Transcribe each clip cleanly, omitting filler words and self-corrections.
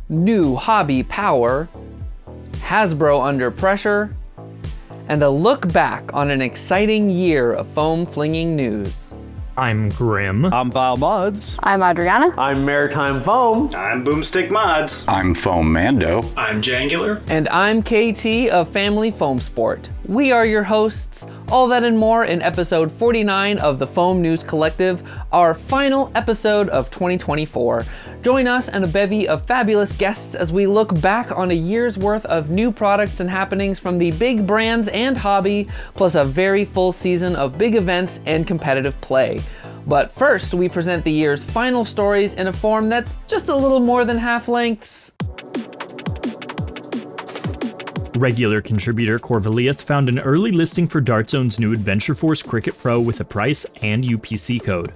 new hobby power, Hasbro under pressure, and a look back on an exciting year of foam-flinging news. I'm Grim. I'm Vile Mods. I'm Adriana. I'm Maritime Foam. I'm Boomstick Mods. I'm Foam Mando. I'm Jangular. And I'm KT of Family Foam Sport. We are your hosts, all that and more in episode 49 of the Foam News Collective, our final episode of 2024. Join us and a bevy of fabulous guests as we look back on a year's worth of new products and happenings from the big brands and hobby, plus a very full season of big events and competitive play. But first, we present the year's final stories in a form that's just a little more than half lengths. Regular contributor Corvaliath found an early listing for Dartzone's new Adventure Force Cricket Pro with a price and UPC code.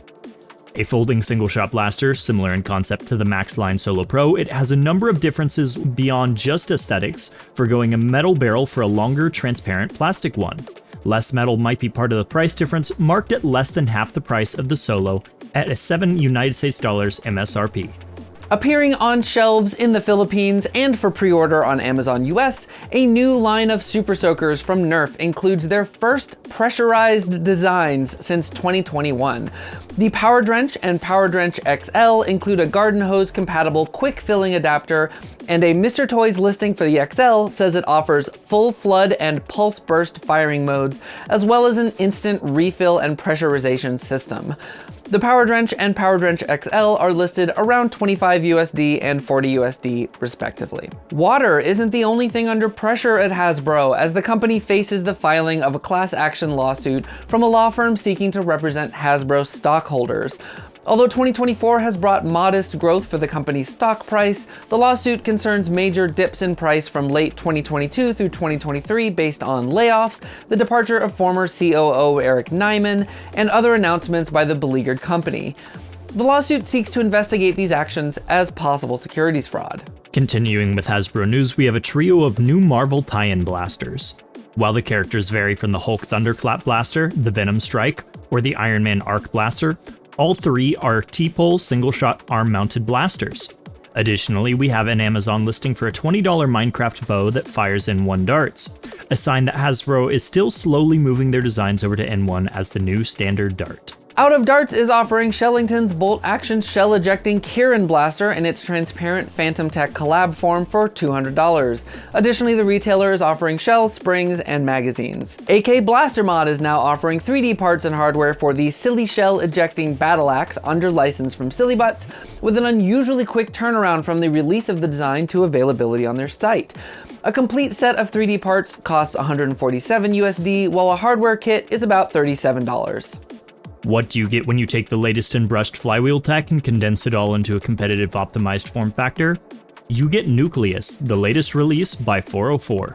A folding single-shot blaster, similar in concept to the Maxline Solo Pro, it has a number of differences beyond just aesthetics, forgoing a metal barrel for a longer, transparent plastic one. Less metal might be part of the price difference, marked at less than half the price of the Solo, at a $7 United States MSRP. Appearing on shelves in the Philippines and for pre-order on Amazon US, a new line of Super Soakers from Nerf includes their first pressurized designs since 2021. The Power Drench and Power Drench XL include a garden hose compatible quick filling adapter, and a Mr. Toys listing for the XL says it offers full flood and pulse burst firing modes, as well as an instant refill and pressurization system. The Power Drench and Power Drench XL are listed around 25 USD and 40 USD respectively. Water isn't the only thing under pressure at Hasbro, as the company faces the filing of a class action lawsuit from a law firm seeking to represent Hasbro stockholders. Although 2024 has brought modest growth for the company's stock price, the lawsuit concerns major dips in price from late 2022 through 2023 based on layoffs, the departure of former COO Eric Nyman, and other announcements by the beleaguered company. The lawsuit seeks to investigate these actions as possible securities fraud. Continuing with Hasbro news, we have a trio of new Marvel tie-in blasters. While the characters vary from the Hulk Thunderclap blaster, the Venom Strike, or the Ironman Arc blaster, all three are T-pole single-shot arm-mounted blasters. Additionally, we have an Amazon listing for a $20 Minecraft bow that fires N1 darts, a sign that Hasbro is still slowly moving their designs over to N1 as the new standard dart. Out of Darts is offering Shellington's bolt-action shell-ejecting Kirin blaster in its transparent Phantom Tech collab form for $200. Additionally, the retailer is offering shells, springs, and magazines. AK Blaster Mod is now offering 3D parts and hardware for the Silly Shell-ejecting Battleaxe under license from Silly Butts, with an unusually quick turnaround from the release of the design to availability on their site. A complete set of 3D parts costs 147 USD, while a hardware kit is about $37. What do you get when you take the latest in brushed flywheel tech and condense it all into a competitive optimized form factor? You get Nucleus, the latest release by 404.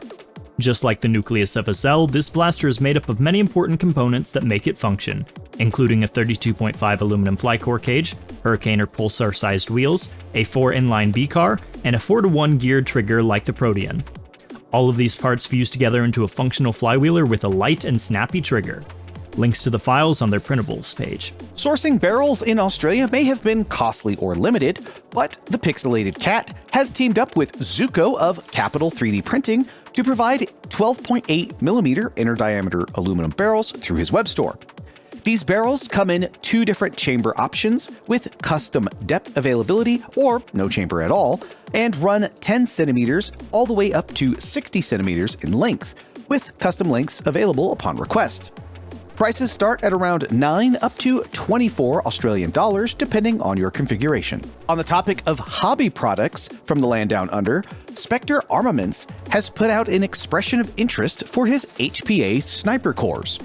Just like the Nucleus FSL, this blaster is made up of many important components that make it function, including a 32.5 aluminum flycore cage, Hurricane or Pulsar-sized wheels, a 4 inline B-car, and a 4-to-1 geared trigger like the Protean. All of these parts fuse together into a functional flywheeler with a light and snappy trigger. Links to the files on their printables page. Sourcing barrels in Australia may have been costly or limited, but the Pixelated Cat has teamed up with Zuko of Capital3dPrinting to provide 12.8mm inner diameter aluminum barrels through his web store. These barrels come in 2 different chamber options with custom depth availability or no chamber at all, and run 10 centimeters all the way up to 60 centimeters in length, with custom lengths available upon request. Prices start at around 9 up to 24 Australian dollars depending on your configuration. On the topic of hobby products from the land down under, SpectreArmaments has put out an expression of interest for his HPA sniper cores.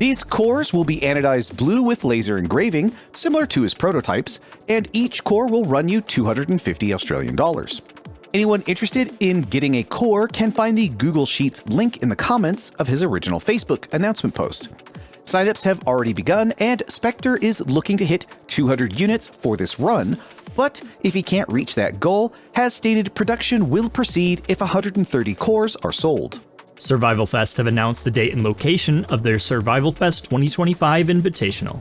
These cores will be anodized blue with laser engraving, similar to his prototypes, and each core will run you 250 Australian dollars. Anyone interested in getting a core can find the Google Sheets link in the comments of his original Facebook announcement post. Signups have already begun, and Spectre is looking to hit 200 units for this run, but if he can't reach that goal, has stated production will proceed if 130 cores are sold. Survival Fest have announced the date and location of their Survival Fest 2025 Invitational.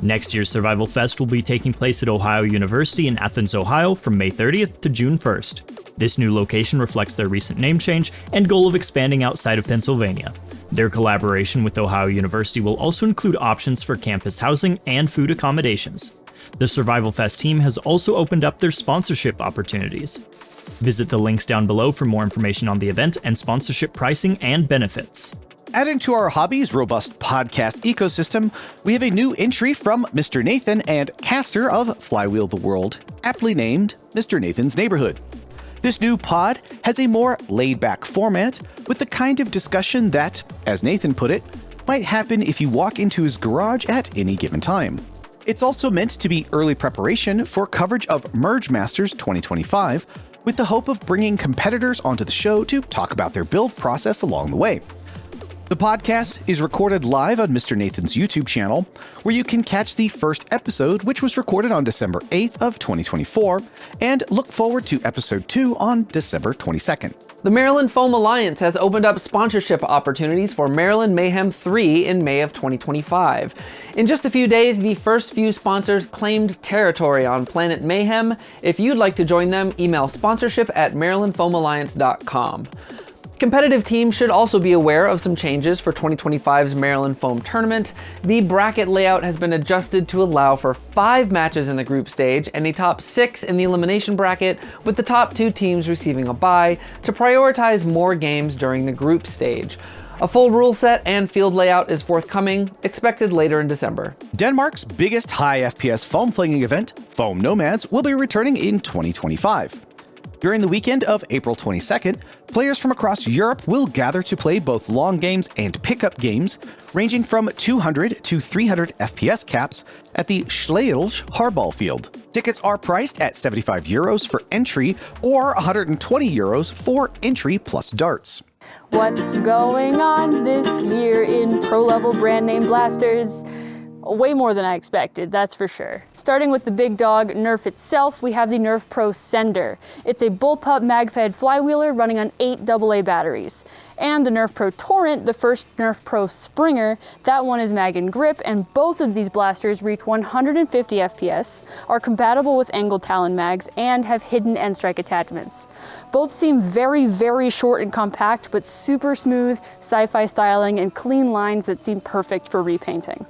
Next year's Survival Fest will be taking place at Ohio University in Athens, Ohio from May 30th to June 1st. This new location reflects their recent name change and goal of expanding outside of Pennsylvania. Their collaboration with Ohio University will also include options for campus housing and food accommodations. The Survival Fest team has also opened up their sponsorship opportunities. Visit the links down below for more information on the event and sponsorship pricing and benefits. Adding to our hobby's robust podcast ecosystem, we have a new entry from Mr. Nathan and caster of Flywheel the World, aptly named Mr. Nathan's Neighborhood. This new pod has a more laid-back format with the kind of discussion that, as Nathan put it, might happen if you walk into his garage at any given time. It's also meant to be early preparation for coverage of Merge Masters 2025, with the hope of bringing competitors onto the show to talk about their build process along the way. The podcast is recorded live on Mr. Nathan's YouTube channel, where you can catch the first episode, which was recorded on December 8th of 2024, and look forward to episode 2 on December 22nd. The Maryland Foam Alliance has opened up sponsorship opportunities for Maryland Mayhem 3 in May of 2025. In just a few days, the first few sponsors claimed territory on Planet Mayhem. If you'd like to join them, email sponsorship@marylandfoamalliance.com. Competitive teams should also be aware of some changes for 2025's Maryland Foam Tournament. The bracket layout has been adjusted to allow for 5 matches in the group stage and a top 6 in the elimination bracket, with the top 2 teams receiving a bye to prioritize more games during the group stage. A full rule set and field layout is forthcoming, expected later in December. Denmark's biggest high FPS foam flinging event, Foam Nomads, will be returning in 2025. During the weekend of April 22nd, players from across Europe will gather to play both long games and pickup games, ranging from 200 to 300 FPS caps at the Schleilge Hardball Field. Tickets are priced at €75 for entry or €120 for entry plus darts. What's going on this year in pro-level brand name blasters? Way more than I expected, that's for sure. Starting with the big dog, Nerf itself, we have the Nerf Pro Sender. It's a bullpup mag-fed flywheeler running on 8 AA batteries. And the Nerf Pro Torrent, the first Nerf Pro Springer, that one is mag and grip, and both of these blasters reach 150 FPS, are compatible with angled Talon mags, and have hidden end strike attachments. Both seem very, very short and compact, but super smooth, sci-fi styling, and clean lines that seem perfect for repainting.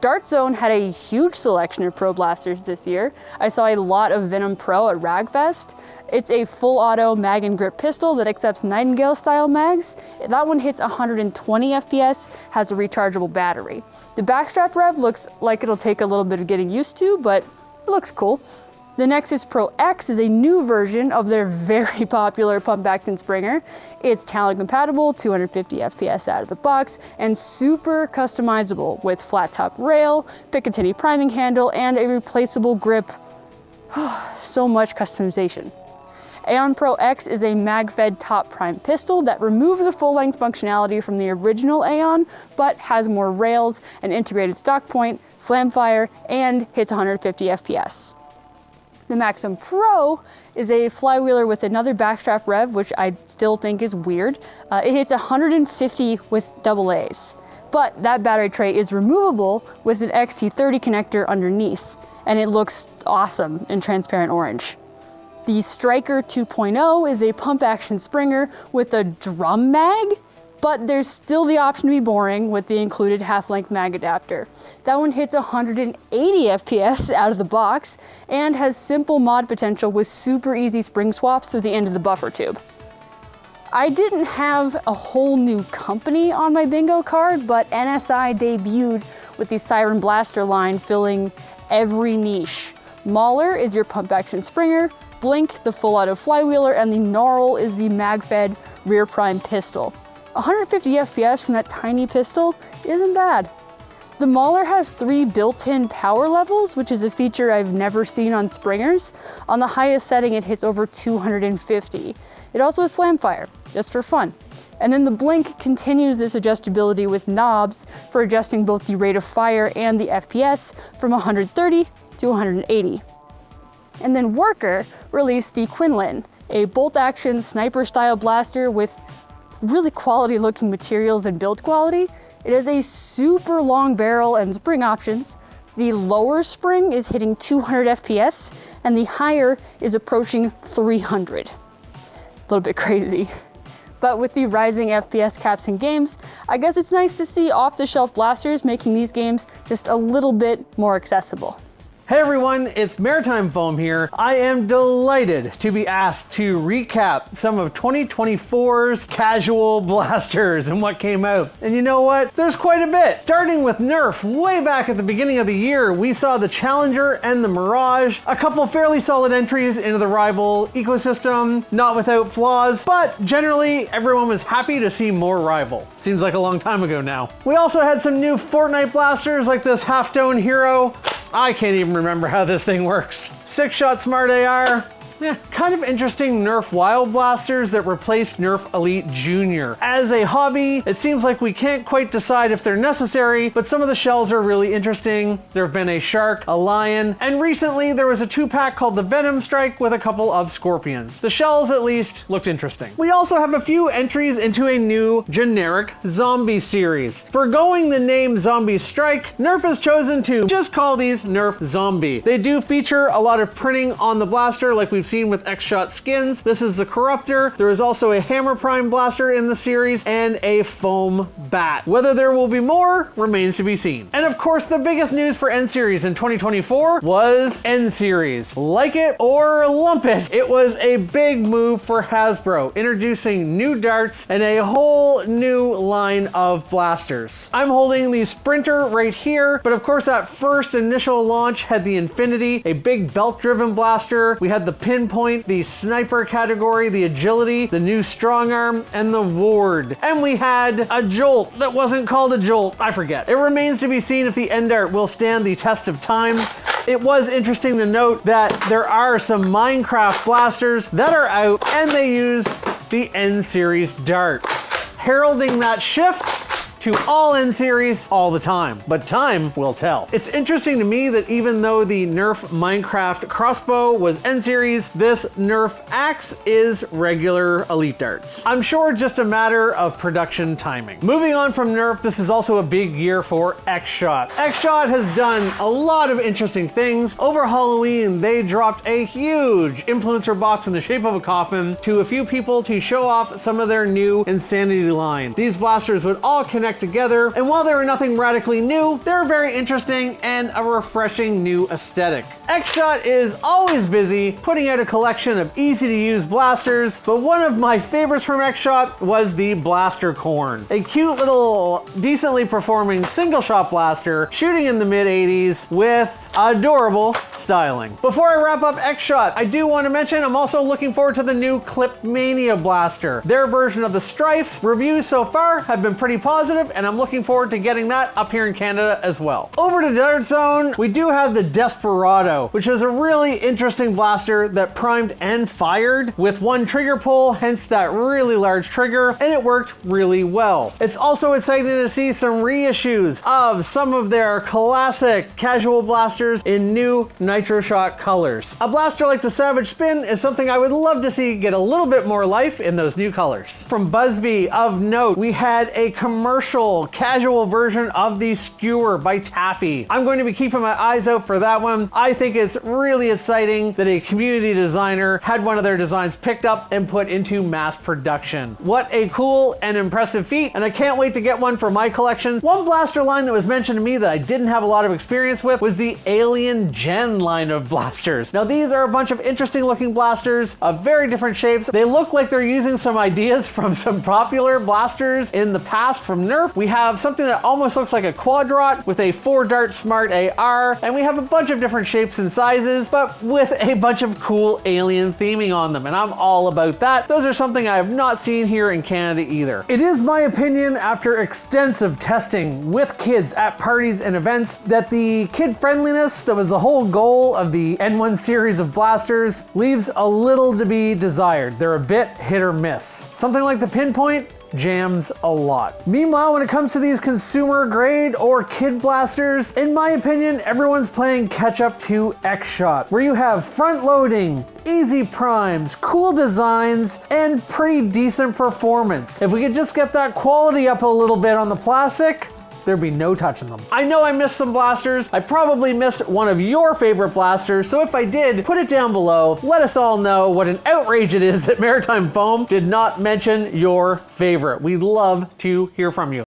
Dart Zone had a huge selection of Pro blasters this year. I saw a lot of Venom Pro at Ragfest. It's a full auto mag and grip pistol that accepts Nightingale style mags. That one hits 120 FPS, has a rechargeable battery. The backstrap rev looks like it'll take a little bit of getting used to, but it looks cool. The Nexus Pro X is a new version of their very popular pump action Springer. It's Talon compatible, 250 FPS out of the box, and super customizable with flat top rail, Picatinny priming handle, and a replaceable grip. So much customization. Aeon Pro X is a mag-fed top prime pistol that removed the full-length functionality from the original Aeon, but has more rails, an integrated stock point, slam fire, and hits 150 FPS. The Maxim Pro is a flywheeler with another backstrap rev, which I still think is weird. It hits 150 with AA's, but that battery tray is removable with an XT30 connector underneath, and it looks awesome in transparent orange. The Striker 2.0 is a pump action Springer with a drum mag, but there's still the option to be boring with the included half-length mag adapter. That one hits 180 FPS out of the box and has simple mod potential with super easy spring swaps through the end of the buffer tube. I didn't have a whole new company on my bingo card, but NSI debuted with the Siren Blaster line filling every niche. Mauler is your pump action Springer, Blink the full auto flywheeler, and the Gnarl is the mag-fed rear prime pistol. 150 FPS from that tiny pistol isn't bad. The Mauler has 3 built-in power levels, which is a feature I've never seen on Springers. On the highest setting, it hits over 250. It also has slam fire, just for fun. And then the Blink continues this adjustability with knobs for adjusting both the rate of fire and the FPS from 130 to 180. And then Worker released the Quinlan, a bolt-action sniper-style blaster with really quality looking materials and build quality. It has a super long barrel and spring options. The lower spring is hitting 200 FPS and the higher is approaching 300. little bit crazy. But with the rising FPS caps in games, I guess it's nice to see off-the-shelf blasters making these games just a little bit more accessible. Hey everyone, it's MarylandMayhem here. I am delighted to be asked to recap some of 2024's casual blasters and what came out. And you know what? There's quite a bit. Starting with Nerf, way back at the beginning of the year, we saw the Challenger and the Mirage, a couple fairly solid entries into the rival ecosystem, not without flaws, but generally everyone was happy to see more rival. Seems like a long time ago now. We also had some new Fortnite blasters like this Half-Dome Hero. I can't even remember how this thing works. 6-shot Smart AR. Yeah, kind of interesting Nerf Wild Blasters that replaced Nerf Elite Junior. As a hobby, it seems like we can't quite decide if they're necessary, but some of the shells are really interesting. There have been a shark, a lion, and recently there was a 2-pack called the Venom Strike with a couple of scorpions. The shells at least looked interesting. We also have a few entries into a new generic zombie series. Forgoing the name Zombie Strike, Nerf has chosen to just call these Nerf Zombie. They do feature a lot of printing on the blaster like we've seen with X-Shot skins. This is the Corruptor. There is also a Hammer Prime blaster in the series and a foam bat. Whether there will be more remains to be seen. And of course, the biggest news for N-Series in 2024 was N-Series. Like it or lump it, it was a big move for Hasbro, introducing new darts and a whole new line of blasters. I'm holding the Sprinter right here, but of course that first initial launch had the Infinity, a big belt-driven blaster. We had the Pinpoint, the Sniper category, the Agility, the new Strong Arm, and the Ward. And we had a Jolt that wasn't called a Jolt, I forget. It remains to be seen if the N-Dart will stand the test of time. It was interesting to note that there are some Minecraft blasters that are out and they use the N-Series dart, heralding that shift to all N-Series all the time, but time will tell. It's interesting to me that even though the Nerf Minecraft crossbow was N-Series, this Nerf axe is regular Elite darts. I'm sure just a matter of production timing. Moving on from Nerf, this is also a big year for X-Shot. X-Shot has done a lot of interesting things. Over Halloween, they dropped a huge influencer box in the shape of a coffin to a few people to show off some of their new Insanity line. These blasters would all connect together, and while they were nothing radically new, they're very interesting and a refreshing new aesthetic. X-Shot is always busy putting out a collection of easy to use blasters, but one of my favorites from X-Shot was the Blaster Corn, a cute little decently performing single shot blaster shooting in the mid 80s with adorable styling. Before I wrap up X-Shot, I do want to mention I'm also looking forward to the new Clipmania blaster. Their version of the Strife reviews so far have been pretty positive, and I'm looking forward to getting that up here in Canada as well. Over to Dart Zone, we do have the Desperado, which is a really interesting blaster that primed and fired with one trigger pull, hence that really large trigger, and it worked really well. It's also exciting to see some reissues of some of their classic casual blasters in new Nitro Shot colors. A blaster like the Savage Spin is something I would love to see get a little bit more life in those new colors. From Busby, of note, we had a commercial casual version of the Skewer by Taffy. I'm going to be keeping my eyes out for that one. I think it's really exciting that a community designer had one of their designs picked up and put into mass production. What a cool and impressive feat, and I can't wait to get one for my collection. One blaster line that was mentioned to me that I didn't have a lot of experience with was the Alien Gen line of blasters. Now these are a bunch of interesting looking blasters of very different shapes. They look like they're using some ideas from some popular blasters in the past from Nerf. We have something that almost looks like a Quadrot with a 4-dart Smart AR, and we have a bunch of different shapes and sizes, but with a bunch of cool alien theming on them, and I'm all about that. Those are something I have not seen here in Canada either. It is my opinion, after extensive testing with kids at parties and events, that the kid friendliness that was the whole goal of the N1 series of blasters leaves a little to be desired. They're a bit hit or miss. Something like the Pinpoint jams a lot. Meanwhile, when it comes to these consumer grade or kid blasters, in my opinion, everyone's playing catch up to X-Shot, where you have front loading, easy primes, cool designs, and pretty decent performance. If we could just get that quality up a little bit on the plastic, there'd be no touching them. I know I missed some blasters. I probably missed one of your favorite blasters, so if I did, put it down below. Let us all know what an outrage it is that Maritime Foam did not mention your favorite. We'd love to hear from you.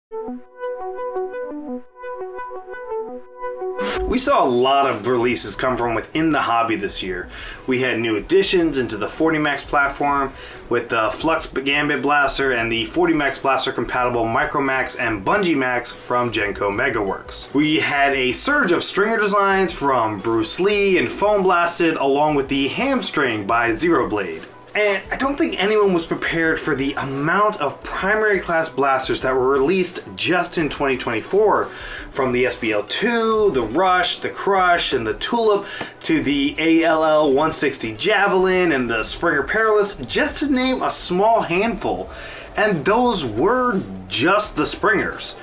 We saw a lot of releases come from within the hobby this year. We had new additions into the 40max platform with the Flux Gambit Blaster and the 40max Blaster compatible Micromax and Bungee Max from Genco Megaworks. We had a surge of stringer designs from Bruce Lee and Foam Blasted, along with the Hamstring by Zero Blade. And I don't think anyone was prepared for the amount of primary class blasters that were released just in 2024. From the SBL2, the Rush, the Crush, and the Tulip, to the ALL 160 Javelin and the Springer Perilous, just to name a small handful. And those were just the Springers.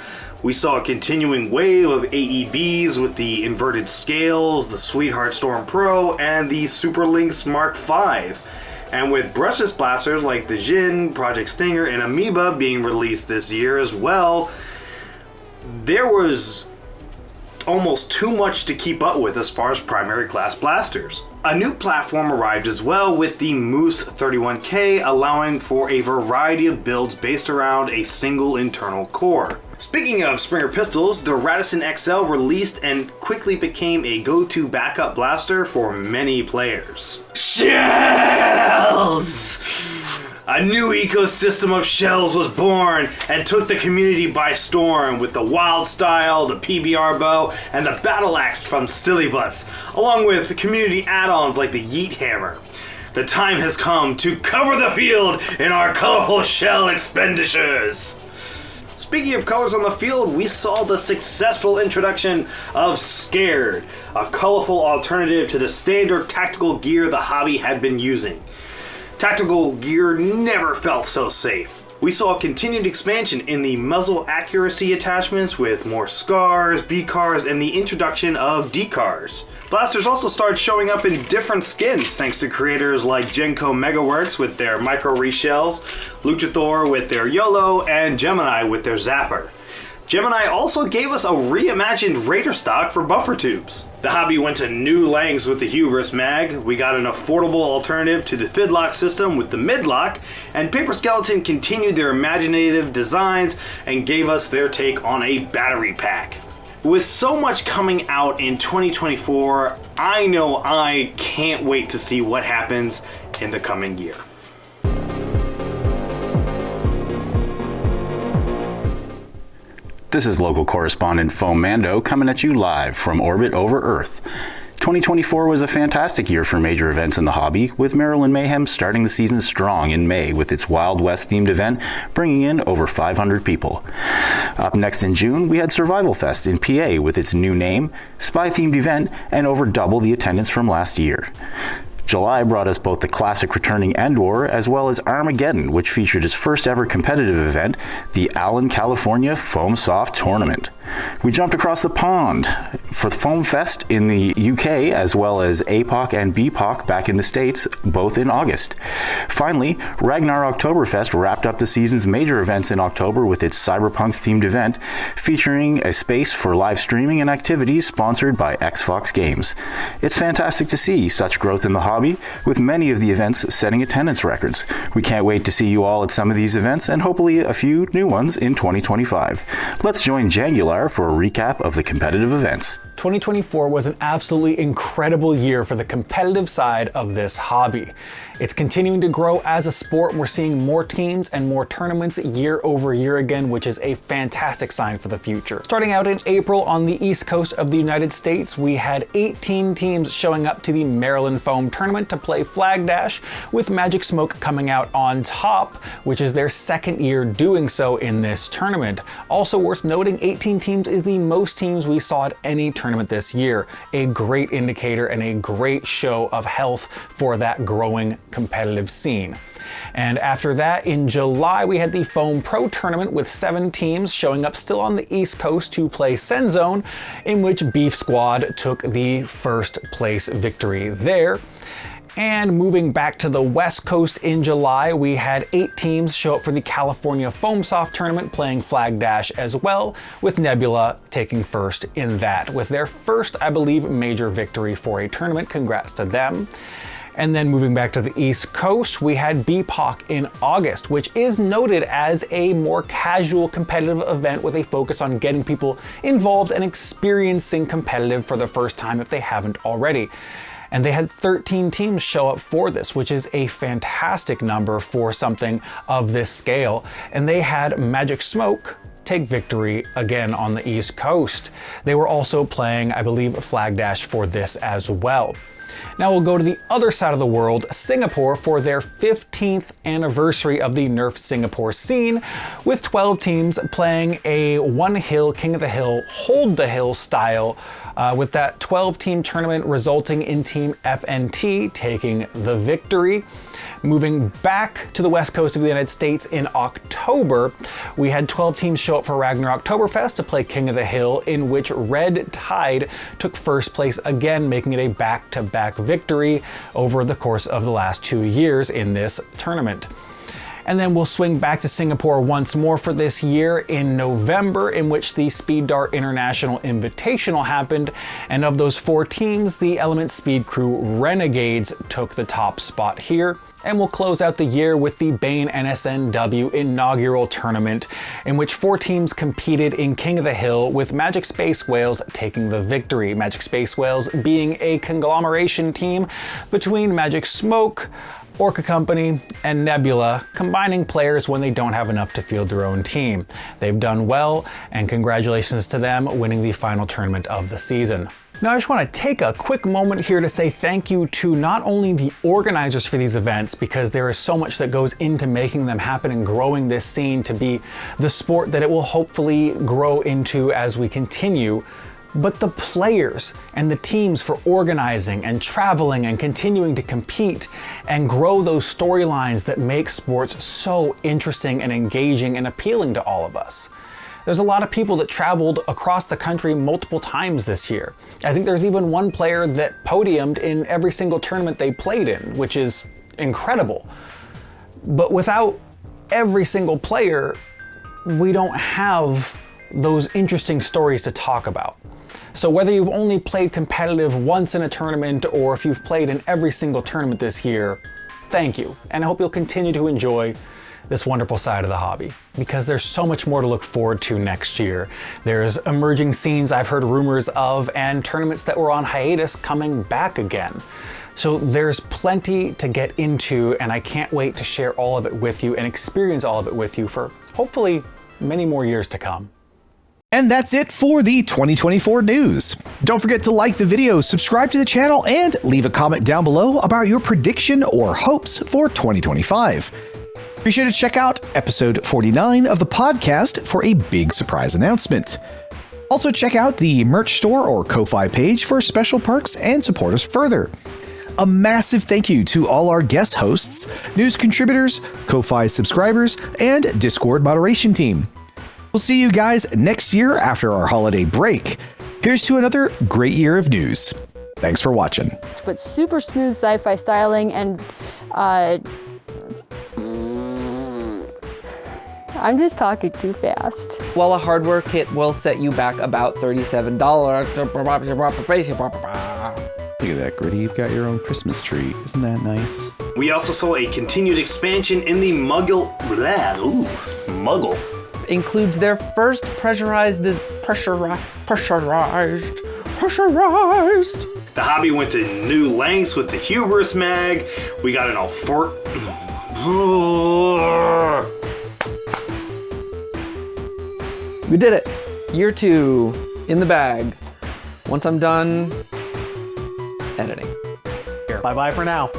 We saw a continuing wave of AEBs with the Inverted Scales, the Sweetheart Storm Pro, and the Super Lynx Mark V. And with brushless blasters like the Jin, Project Stinger, and Amoeba being released this year as well, there was almost too much to keep up with as far as primary class blasters. A new platform arrived as well with the Moose 31K, allowing for a variety of builds based around a single internal core. Speaking of Springer pistols, the Radisson XL released and quickly became a go-to backup blaster for many players. Shells! A new ecosystem of shells was born and took the community by storm with the Wild Style, the PBR bow, and the Battleaxe from Silly Butts, along with community add-ons like the Yeet Hammer. The time has come to cover the field in our colorful shell expenditures. Speaking of colors on the field, we saw the successful introduction of Scared, a colorful alternative to the standard tactical gear the hobby had been using. Tactical gear never felt so safe. We saw continued expansion in the muzzle accuracy attachments with more SCARs, B-cars, and the introduction of D-cars. Blasters also started showing up in different skins thanks to creators like Genco Megaworks with their micro reshells, Luchathor with their YOLO, and Gemini with their Zapper. Gemini also gave us a reimagined Raider stock for buffer tubes. The hobby went to new lengths with the Hubris Mag. We got an affordable alternative to the Fidlock system with the Midlock, and Paper Skeleton continued their imaginative designs and gave us their take on a battery pack. With so much coming out in 2024, I know I can't wait to see what happens in the coming year. This is local correspondent Foam Mando coming at you live from orbit over Earth. 2024 was a fantastic year for major events in the hobby, with Maryland Mayhem starting the season strong in May with its Wild West themed event, bringing in over 500 people. Up next in June, we had Survival Fest in PA with its new name, spy themed event, and over double the attendance from last year. July brought us both the classic returning End War as well as Armageddon, which featured its first ever competitive event, the Allen, California Foam Soft Tournament. We jumped across the pond for Foam Fest in the UK as well as APOC and BPOC back in the States, both in August. Finally, Ragnar Oktoberfest wrapped up the season's major events in October with its cyberpunk themed event featuring a space for live streaming and activities sponsored by Xfox Games. It's fantastic to see such growth in the hobby, with many of the events setting attendance records. We can't wait to see you all at some of these events and hopefully a few new ones in 2025. Let's join Jangular for a recap of the competitive events. 2024 was an absolutely incredible year for the competitive side of this hobby. It's continuing to grow as a sport. We're seeing more teams and more tournaments year over year again, which is a fantastic sign for the future. Starting out in April on the East Coast of the United States, we had 18 teams showing up to the Maryland Foam Tournament to play Flag Dash, with Magic Smoke coming out on top, which is their second year doing so in this tournament. Also worth noting, 18 teams is the most teams we saw at any tournament this year. A great indicator and a great show of health for that growing competitive scene. And after that, in July, we had the Foam Pro Tournament with 7 teams showing up still on the East Coast to play Send Zone, in which Beef Squad took the first place victory there. And moving back to the West Coast in July, we had 8 teams show up for the California Foam Soft Tournament playing Flag Dash as well, with Nebula taking first in that, with their first, I believe, major victory for a tournament. Congrats to them. And then moving back to the East Coast, we had BPOC in August, which is noted as a more casual competitive event with a focus on getting people involved and experiencing competitive for the first time if they haven't already. And they had 13 teams show up for this, which is a fantastic number for something of this scale. And they had Magic Smoke take victory again on the East Coast. They were also playing, I believe, Flag Dash for this as well. Now we'll go to the other side of the world, Singapore, for their 15th anniversary of the Nerf Singapore scene, with 12 teams playing a one hill, King of the Hill, hold the hill style, with that 12-team tournament resulting in Team FNT taking the victory. Moving back to the west coast of the United States in October, we had 12 teams show up for Ragnar Oktoberfest to play King of the Hill, in which Red Tide took first place again, making it a back-to-back victory over the course of the last 2 years in this tournament. And then we'll swing back to Singapore once more for this year in November, in which the Speed Dart International Invitational happened. And of those 4 teams, the Element Speed Crew Renegades took the top spot here. And we'll close out the year with the Bane NSNW inaugural tournament, in which 4 teams competed in King of the Hill, with Magic Space Whales taking the victory. Magic Space Whales being a conglomeration team between Magic Smoke, Orca Company, and Nebula, combining players when they don't have enough to field their own team. They've done well, and congratulations to them winning the final tournament of the season. Now I just want to take a quick moment here to say thank you to not only the organizers for these events, because there is so much that goes into making them happen and growing this scene to be the sport that it will hopefully grow into as we continue, but the players and the teams for organizing and traveling and continuing to compete and grow those storylines that make sports so interesting and engaging and appealing to all of us. There's a lot of people that traveled across the country multiple times this year. I think there's even one player that podiumed in every single tournament they played in, which is incredible. But without every single player, we don't have those interesting stories to talk about. So whether you've only played competitive once in a tournament or if you've played in every single tournament this year, thank you. And I hope you'll continue to enjoy this wonderful side of the hobby, because there's so much more to look forward to next year. There's emerging scenes I've heard rumors of, and tournaments that were on hiatus coming back again. So there's plenty to get into, and I can't wait to share all of it with you and experience all of it with you for hopefully many more years to come. And that's it for the 2024 news. Don't forget to like the video, subscribe to the channel, and leave a comment down below about your prediction or hopes for 2025. Be sure to check out episode 49 of the podcast for a big surprise announcement. Also check out the merch store or Ko-Fi page for special perks and support us further. A massive thank you to all our guest hosts, news contributors, Ko-Fi subscribers, and Discord moderation team. We'll see you guys next year after our holiday break. Here's to another great year of news. Thanks for watching. But super smooth sci-fi styling and I'm just talking too fast. While a hardware kit will set you back about $37. Look at that, Gritty. You've got your own Christmas tree. Isn't that nice? We also saw a continued expansion in the Muggle. Includes their first pressurized. The hobby went to new lengths with the Hubris mag. We got an all fort. We did it. Year 2 in the bag. Once I'm done editing. Bye-bye for now.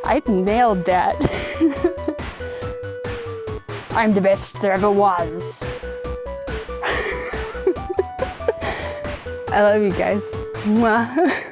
I nailed that. I'm the best there ever was. I love you guys. Mwah.